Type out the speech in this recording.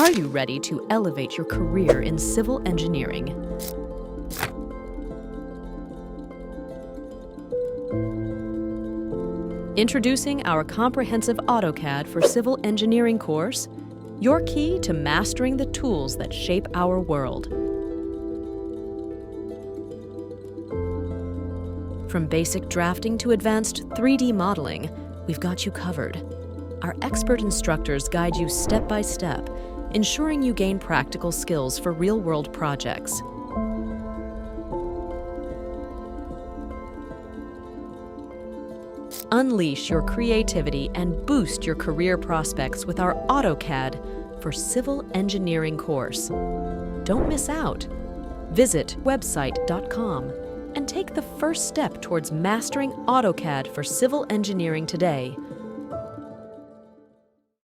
Are you ready to elevate your career in civil engineering? Introducing our comprehensive AutoCAD for Civil Engineering course, your key to mastering the tools that shape our world. From basic drafting to advanced 3D modeling, we've got you covered. Our expert instructors guide you step by step, ensuring you gain practical skills for real-world projects. Unleash your creativity and boost your career prospects with our AutoCAD for Civil Engineering course. Don't miss out. Visit website.com and take the first step towards mastering AutoCAD for Civil Engineering today.